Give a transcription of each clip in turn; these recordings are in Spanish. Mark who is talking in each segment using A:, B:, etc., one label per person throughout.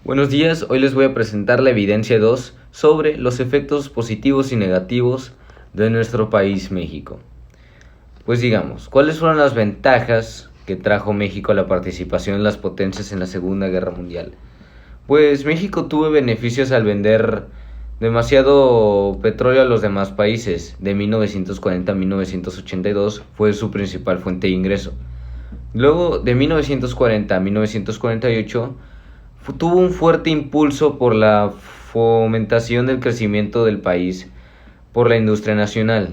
A: Buenos días, hoy les voy a presentar la evidencia 2 sobre los efectos positivos y negativos de nuestro país México. Pues digamos, ¿cuáles fueron las ventajas que trajo México a la participación de las potencias en la Segunda Guerra Mundial? Pues México tuvo beneficios al vender demasiado petróleo a los demás países. De 1940 a 1982 fue su principal fuente de ingreso. Luego, de 1940 a 1948, tuvo un fuerte impulso por la fomentación del crecimiento del país por la industria nacional.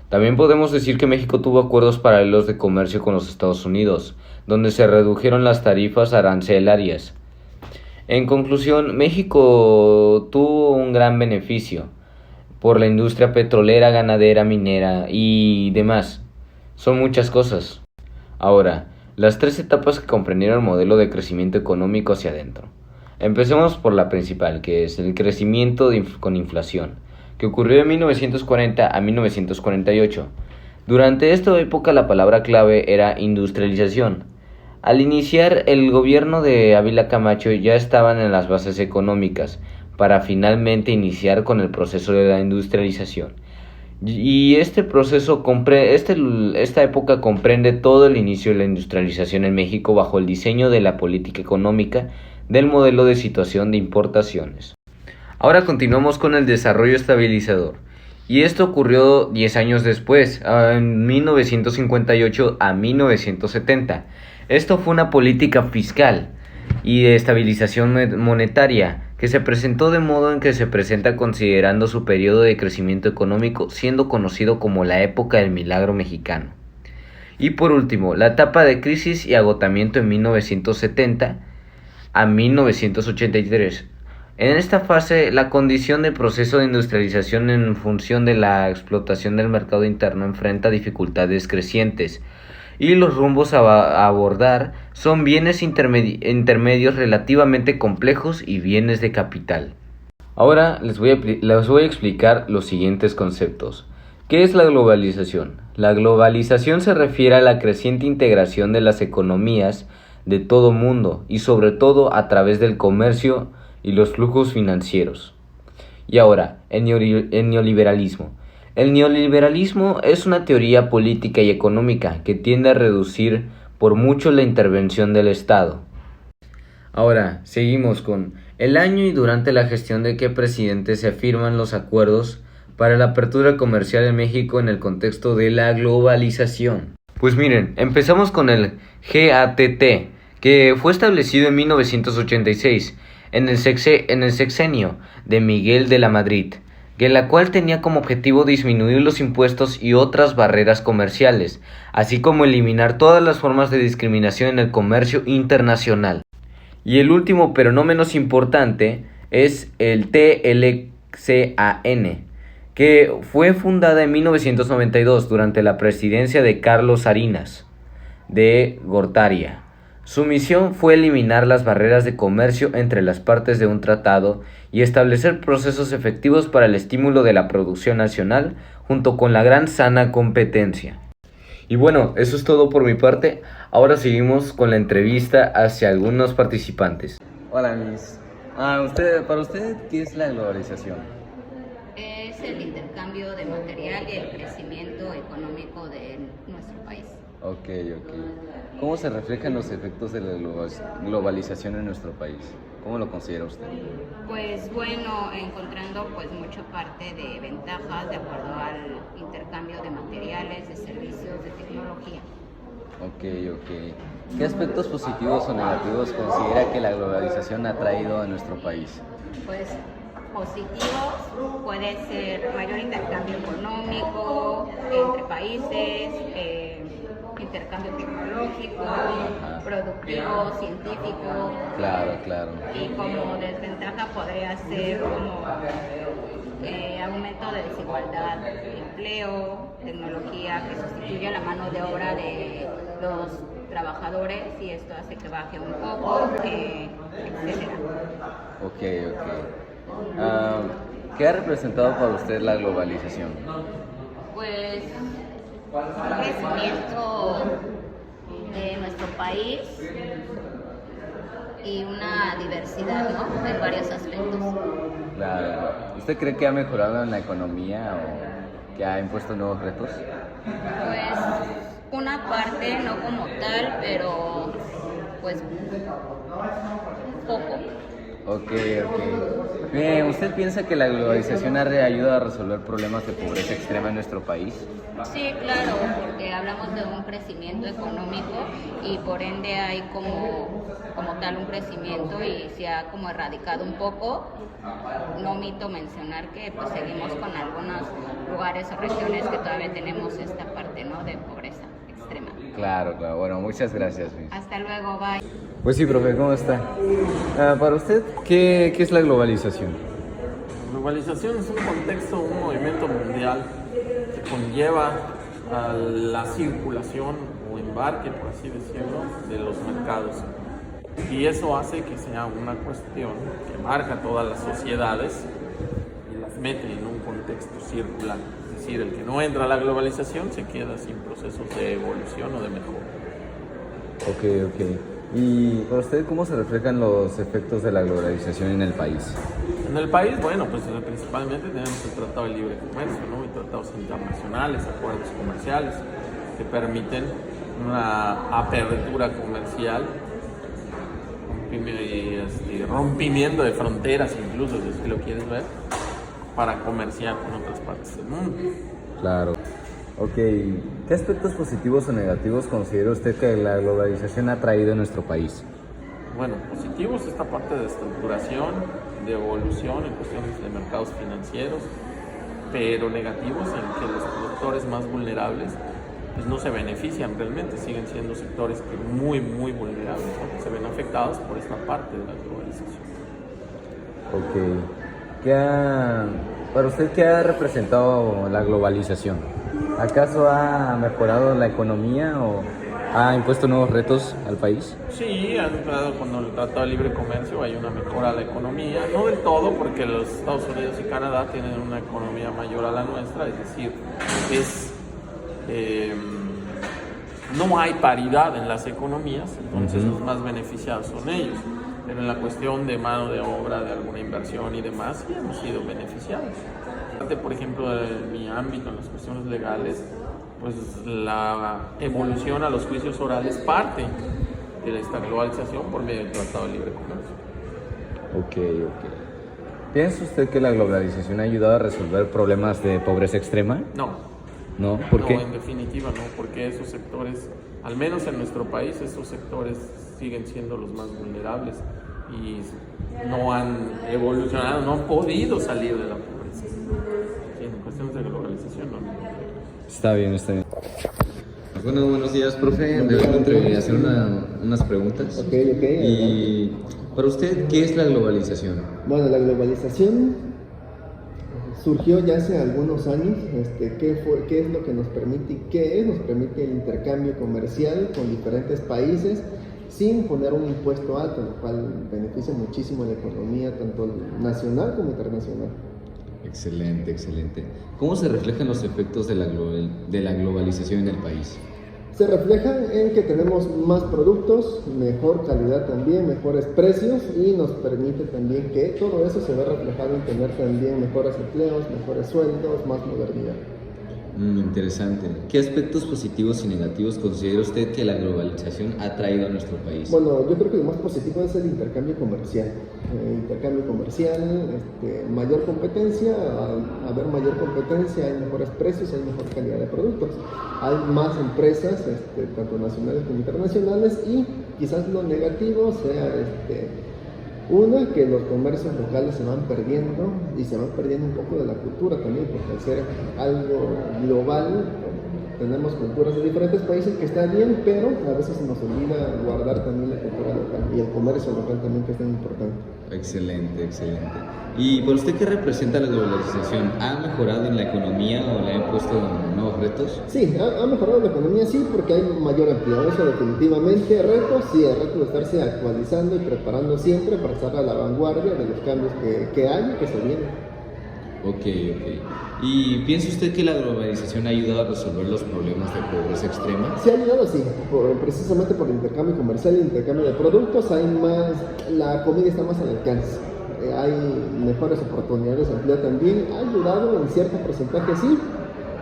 A: También podemos decir que México tuvo acuerdos paralelos de comercio con los Estados Unidos, donde se redujeron las tarifas arancelarias. En conclusión, México tuvo un gran beneficio por la industria petrolera, ganadera, minera y demás. Son muchas cosas. Ahora, las tres etapas que comprendieron el modelo de crecimiento económico hacia adentro. Empecemos por la principal, que es el crecimiento con inflación, que ocurrió de 1940 a 1948. Durante esta época la palabra clave era industrialización. Al iniciar el gobierno de Ávila Camacho ya estaban en las bases económicas para finalmente iniciar con el proceso de la industrialización. Y este proceso esta época comprende todo el inicio de la industrialización en México bajo el diseño de la política económica del modelo de situación de importaciones. Ahora continuamos con el desarrollo estabilizador. Y esto ocurrió 10 años después, en 1958 a 1970. Esto fue una política fiscal y de estabilización monetaria que se presentó de modo en que se presenta considerando su periodo de crecimiento económico, siendo conocido como la época del milagro mexicano. Y por último, la etapa de crisis y agotamiento en 1970 a 1983. En esta fase, la condición del proceso de industrialización en función de la explotación del mercado interno enfrenta dificultades crecientes, y los rumbos a abordar son bienes intermedios relativamente complejos y bienes de capital. Ahora les voy a explicar los siguientes conceptos. ¿Qué es la globalización? La globalización se refiere a la creciente integración de las economías de todo mundo y sobre todo a través del comercio y los flujos financieros. Y ahora, el neoliberalismo. El neoliberalismo es una teoría política y económica que tiende a reducir por mucho la intervención del Estado. Ahora, seguimos con el año y durante la gestión de qué presidente se firman los acuerdos para la apertura comercial en México en el contexto de la globalización. Pues miren, empezamos con el GATT, que fue establecido en 1986 en el sexenio de Miguel de la Madrid, que la cual tenía como objetivo disminuir los impuestos y otras barreras comerciales, así como eliminar todas las formas de discriminación en el comercio internacional. Y el último, pero no menos importante, es el TLCAN, que fue fundada en 1992 durante la presidencia de Carlos Salinas de Gortari. Su misión fue eliminar las barreras de comercio entre las partes de un tratado y establecer procesos efectivos para el estímulo de la producción nacional junto con la gran sana competencia. Y bueno, eso es todo por mi parte. Ahora seguimos con la entrevista hacia algunos participantes.
B: Hola, Miss. Para usted, ¿qué es la globalización?
C: Es el intercambio de material y el crecimiento económico de nuestro país.
B: Ok. ¿Cómo se reflejan los efectos de la globalización en nuestro país? ¿Cómo lo considera usted?
C: Pues bueno, encontrando pues mucha parte de ventajas de acuerdo al intercambio de materiales, de servicios, de tecnología.
B: Ok. ¿Qué aspectos positivos o negativos considera que la globalización ha traído a nuestro país?
C: Pues positivos puede ser mayor intercambio económico entre países, intercambio tecnológico, productivo, científico.
B: Claro.
C: Y como desventaja podría ser como aumento de desigualdad, empleo, tecnología que sustituye la mano de obra de los trabajadores y esto hace que baje un poco, etcétera.
B: Ok. ¿Qué ha representado para usted la globalización?
C: Pues un crecimiento de nuestro país y una diversidad, ¿no? En varios aspectos.
B: Claro. ¿Usted cree que ha mejorado en la economía o que ha impuesto nuevos retos?
C: Pues una parte, no como tal, pero pues un poco.
B: Ok. Bien, ¿usted piensa que la globalización ha ayudado a resolver problemas de pobreza extrema en nuestro país?
C: Sí, claro, porque hablamos de un crecimiento económico y por ende hay como tal un crecimiento y se ha como erradicado un poco. No omito mencionar que pues seguimos con algunos lugares o regiones que todavía tenemos esta parte, ¿no?, de pobreza extrema.
B: Claro. Bueno, muchas gracias, Miss.
C: Hasta luego, bye.
A: Pues sí, profe, ¿cómo está? Para usted, ¿qué es la globalización?
D: La globalización es un contexto, un movimiento mundial que conlleva a la circulación o embarque, por así decirlo, de los mercados. Y eso hace que sea una cuestión que marca todas las sociedades y las mete en un contexto circular. Es decir, el que no entra a la globalización se queda sin procesos de evolución o de mejora.
A: Ok. ¿Y para usted cómo se reflejan los efectos de la globalización en el país?
D: En el país, bueno, pues principalmente tenemos el Tratado de Libre Comercio, ¿no? Y tratados internacionales, acuerdos comerciales que permiten una apertura comercial, rompimiento de fronteras incluso, si así lo quieres ver, para comerciar con otras partes del mundo.
A: Claro. Ok, ¿qué aspectos positivos o negativos considera usted que la globalización ha traído en nuestro país?
D: Bueno, positivos esta parte de estructuración, de evolución en cuestiones de mercados financieros, pero negativos en que los productores más vulnerables pues no se benefician realmente, siguen siendo sectores que muy vulnerables, ¿no?, que se ven afectados por esta parte de la globalización.
A: Ok, para usted, ¿qué ha representado la globalización? ¿Acaso ha mejorado la economía o ha impuesto nuevos retos al país?
D: Sí, han entrado con el Tratado de Libre Comercio, hay una mejora a la economía, no del todo porque los Estados Unidos y Canadá tienen una economía mayor a la nuestra, es decir, no hay paridad en las economías, entonces los más beneficiados son ellos, pero en la cuestión de mano de obra, de alguna inversión y demás, sí hemos sido beneficiados. Por ejemplo, en mi ámbito, en las cuestiones legales, pues la evolución a los juicios orales parte de esta globalización por medio del Tratado de Libre Comercio.
A: Ok. ¿Piensa usted que la globalización ha ayudado a resolver problemas de pobreza extrema? ¿No? ¿Por qué?
D: No, en definitiva no, porque esos sectores, al menos en nuestro país, esos sectores siguen siendo los más vulnerables y no han evolucionado, no han podido salir de la pobreza. Sí, en cuestiones de globalización no.
A: Está bien. Bueno, buenos días, profe. Debo hacer unas preguntas.
E: Ok.
A: Y para usted, ¿qué es la globalización?
E: Bueno, la globalización surgió ya hace algunos años. ¿Qué es lo que nos permite? Nos permite el intercambio comercial con diferentes países sin poner un impuesto alto, lo cual beneficia muchísimo a la economía, tanto nacional como internacional.
A: Excelente. ¿Cómo se reflejan los efectos de la globalización en el país?
E: Se refleja en que tenemos más productos, mejor calidad también, mejores precios, y nos permite también que todo eso se ve reflejado en tener también mejores empleos, mejores sueldos, más modernidad.
A: Interesante. ¿Qué aspectos positivos y negativos considera usted que la globalización ha traído a nuestro país?
E: Bueno, yo creo que lo más positivo es el intercambio comercial. Mayor competencia, al haber mayor competencia hay mejores precios, hay mejor calidad de productos. Hay más empresas, tanto nacionales como internacionales, y quizás lo negativo sea que los comercios locales se van perdiendo y se van perdiendo un poco de la cultura también, porque al ser algo global tenemos culturas de diferentes países que está bien, pero a veces se nos olvida guardar también la cultura local y el comercio local también, que es tan importante.
A: Excelente. ¿Y por usted qué representa la globalización? ¿Ha mejorado en la economía o le ha impuesto nuevos retos?
E: Sí, ha mejorado la economía, sí, porque hay mayor empleo, eso definitivamente. Retos, sí, el reto de estarse actualizando y preparando siempre para estar a la vanguardia de los cambios que hay y que se vienen.
A: Ok. ¿Y piensa usted que la globalización ha ayudado a resolver los problemas de pobreza extrema?
E: Sí ha ayudado, sí, precisamente por el intercambio comercial y el intercambio de productos, la comida está más al alcance, hay mejores oportunidades de empleo también, ha ayudado en cierto porcentaje, sí,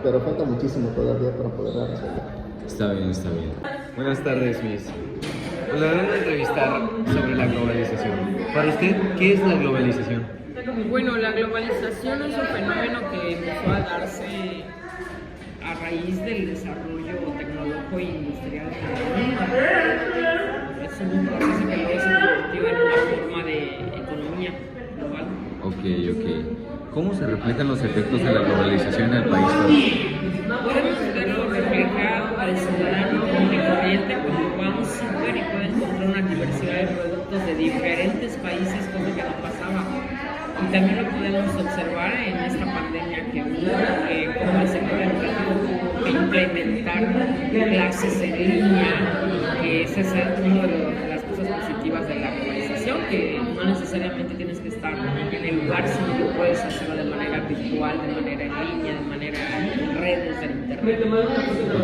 E: pero falta muchísimo todavía para poderla resolver.
A: Está bien. Buenas tardes, Miss. Pues la vengo a entrevistar sobre la globalización. Para usted, ¿qué es la globalización?
F: Bueno, la globalización es un fenómeno que empezó a darse a raíz del desarrollo tecnológico e industrial del mundo. Es un proceso que luego se convirtió en una forma de economía global.
A: Ok. ¿Cómo se reflejan los efectos de la globalización en el país?
F: Podemos verlo reflejado al ciudadano común y corriente cuando va a un súper y puede encontrar una diversidad de productos de diferentes países, cosa que no pasaba. Y también lo podemos observar en esta pandemia que hubo, como el sector educativo tuvo que implementar clases en línea, que esa es una de las cosas positivas de la globalización, que no necesariamente tienes que estar en el lugar, sino que puedes hacerlo de manera virtual, de manera en línea, de manera en redes de internet.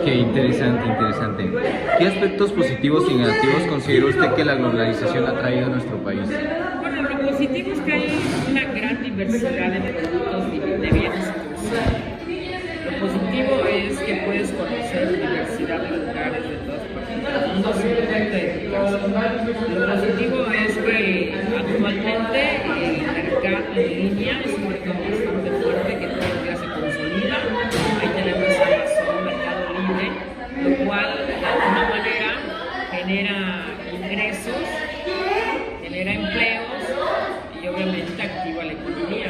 A: Ok, interesante. ¿Qué aspectos positivos y negativos considera usted que la globalización ha traído a nuestro país?
F: Bueno, lo positivo es que hay una gran diversidad de productos y de bienes y servicios. Lo positivo es que puedes conocer diversidad de lugares de todas partes del mundo simplemente de tu casa. Lo positivo es que actualmente el mercado en línea es un mercado bastante fuerte que todos los días se consolida. Ahí tenemos Amazon, Mercado Libre, lo cual de alguna manera genera ingresos, genera empleos y obviamente activa la economía.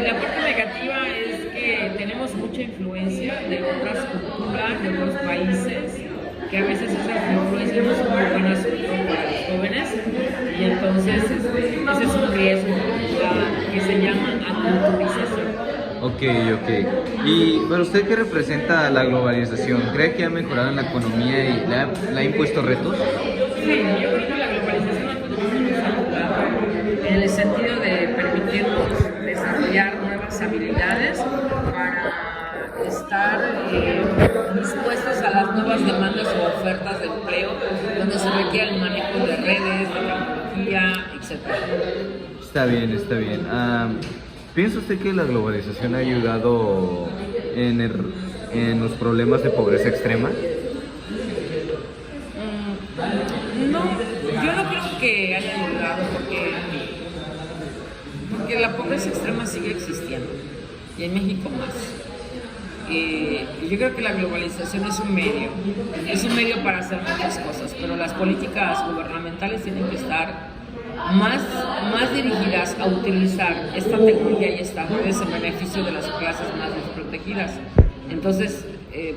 F: La parte negativa es que tenemos mucha influencia de otras culturas, de otros países, que a veces esas influencias no son muy buenas, sobre todo para los jóvenes, y entonces ese es un riesgo que se llama aculturización.
A: Ok. ¿Y para usted qué representa la globalización? ¿Cree que ha mejorado en la economía y le ha impuesto retos?
F: Sí, yo creo que la globalización a todos nos ha ayudado en el sentido de permitirnos desarrollar nuevas habilidades para estar dispuestos a las nuevas demandas o ofertas de empleo, donde se requiere el manejo de redes, de tecnología, etc.
A: Está bien. ¿Piensa usted que la globalización ha ayudado en los problemas de pobreza extrema?
F: No, yo no creo que haya ayudado porque la pobreza extrema sigue existiendo y en México más. Yo creo que la globalización es un medio para hacer muchas cosas, pero las políticas gubernamentales tienen que estar más dirigidas a utilizar esta tecnología y estas redes en beneficio de las clases más desprotegidas. Entonces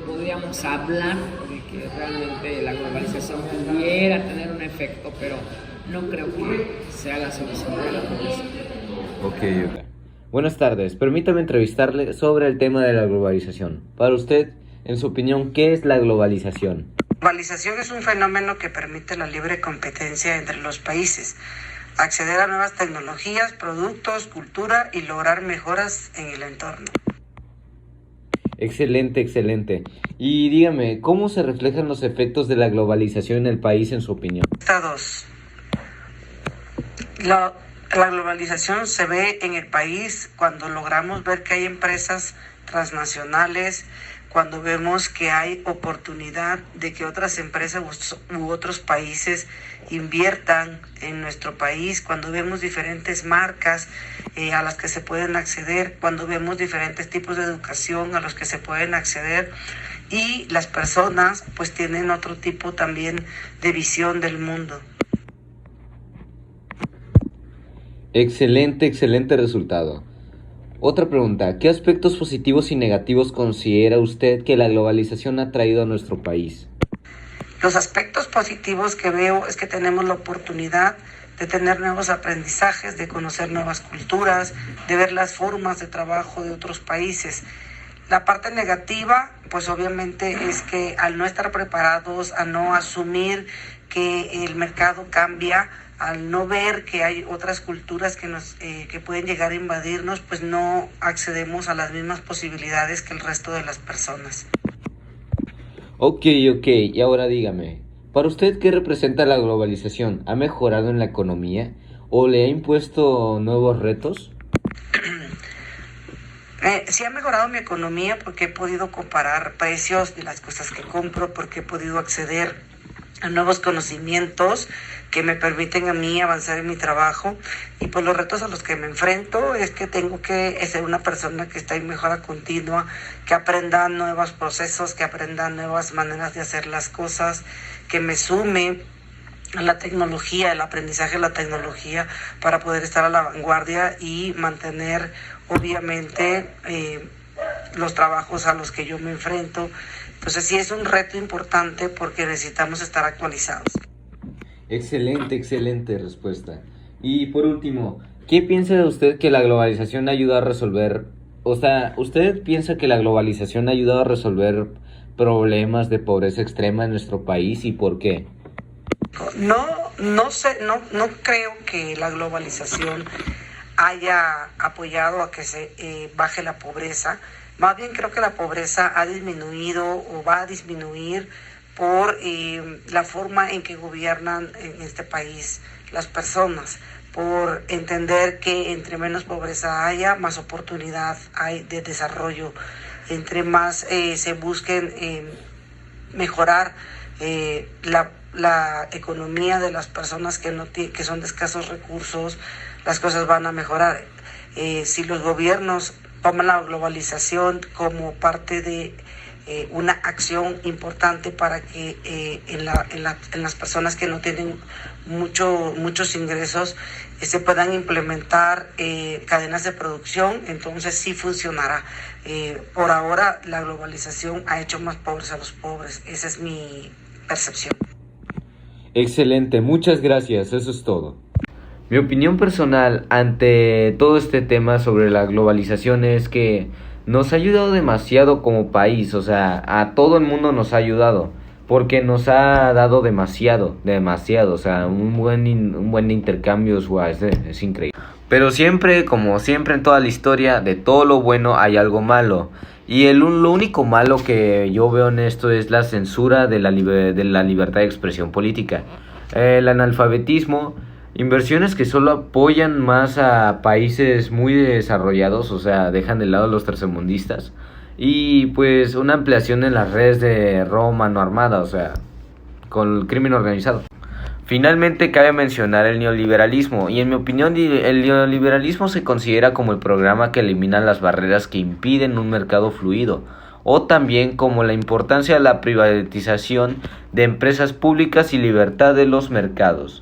F: podríamos hablar de que realmente la globalización pudiera tener un efecto, pero no creo que sea la solución de la pobreza.
A: Ok. Buenas tardes, permítame entrevistarle sobre el tema de la globalización. Para usted, en su opinión, ¿qué es la globalización?
G: La globalización es un fenómeno que permite la libre competencia entre los países, acceder a nuevas tecnologías, productos, cultura y lograr mejoras en el entorno.
A: Excelente. Y dígame, ¿cómo se reflejan los efectos de la globalización en el país, en su opinión?
G: Estados. La globalización se ve en el país cuando logramos ver que hay empresas transnacionales, cuando vemos que hay oportunidad de que otras empresas u otros países inviertan en nuestro país, cuando vemos diferentes marcas a las que se pueden acceder, cuando vemos diferentes tipos de educación a los que se pueden acceder, y las personas pues tienen otro tipo también de visión del mundo.
A: Excelente resultado. Otra pregunta, ¿qué aspectos positivos y negativos considera usted que la globalización ha traído a nuestro país?
G: Los aspectos positivos que veo es que tenemos la oportunidad de tener nuevos aprendizajes, de conocer nuevas culturas, de ver las formas de trabajo de otros países. La parte negativa, pues obviamente es que al no estar preparados, a no asumir que el mercado cambia, al no ver que hay otras culturas que pueden llegar a invadirnos, pues no accedemos a las mismas posibilidades que el resto de las personas.
A: Ok, y ahora dígame, ¿para usted qué representa la globalización? ¿Ha mejorado en la economía o le ha impuesto nuevos retos?
G: Sí ha mejorado mi economía porque he podido comparar precios de las cosas que compro, porque he podido acceder a nuevos conocimientos que me permiten a mí avanzar en mi trabajo, y pues los retos a los que me enfrento es que tengo que ser una persona que está en mejora continua, que aprenda nuevos procesos, que aprenda nuevas maneras de hacer las cosas, que me sume a la tecnología, el aprendizaje de la tecnología para poder estar a la vanguardia y mantener obviamente los trabajos a los que yo me enfrento. Entonces sí es un reto importante porque necesitamos estar actualizados.
A: Excelente respuesta. Y por último, ¿qué piensa usted que la globalización ayuda a resolver? O sea, ¿usted piensa que la globalización ha ayudado a resolver problemas de pobreza extrema en nuestro país y por qué?
G: No sé, no creo que la globalización haya apoyado a que se baje la pobreza. Más bien creo que la pobreza ha disminuido o va a disminuir por la forma en que gobiernan en este país las personas, por entender que entre menos pobreza haya, más oportunidad hay de desarrollo, entre más se busquen mejorar la economía de las personas que son de escasos recursos, las cosas van a mejorar. Si los gobiernos toman la globalización como parte de una acción importante para que en las personas que no tienen muchos ingresos se puedan implementar cadenas de producción, entonces sí funcionará. Por ahora la globalización ha hecho más pobres a los pobres, esa es mi percepción.
A: Excelente, muchas gracias, eso es todo. Mi opinión personal ante todo este tema sobre la globalización es que nos ha ayudado demasiado como país, o sea, a todo el mundo nos ha ayudado, porque nos ha dado demasiado, o sea, un buen intercambio, es increíble. Pero siempre, como siempre en toda la historia, de todo lo bueno hay algo malo. Y lo único malo que yo veo en esto es la censura de la libertad de expresión política. El analfabetismo, inversiones que solo apoyan más a países muy desarrollados, o sea, dejan de lado a los tercermundistas. Y pues una ampliación en las redes de robo mano armada, o sea, con el crimen organizado. Finalmente cabe mencionar el neoliberalismo, y en mi opinión el neoliberalismo se considera como el programa que elimina las barreras que impiden un mercado fluido, o también como la importancia de la privatización de empresas públicas y libertad de los mercados.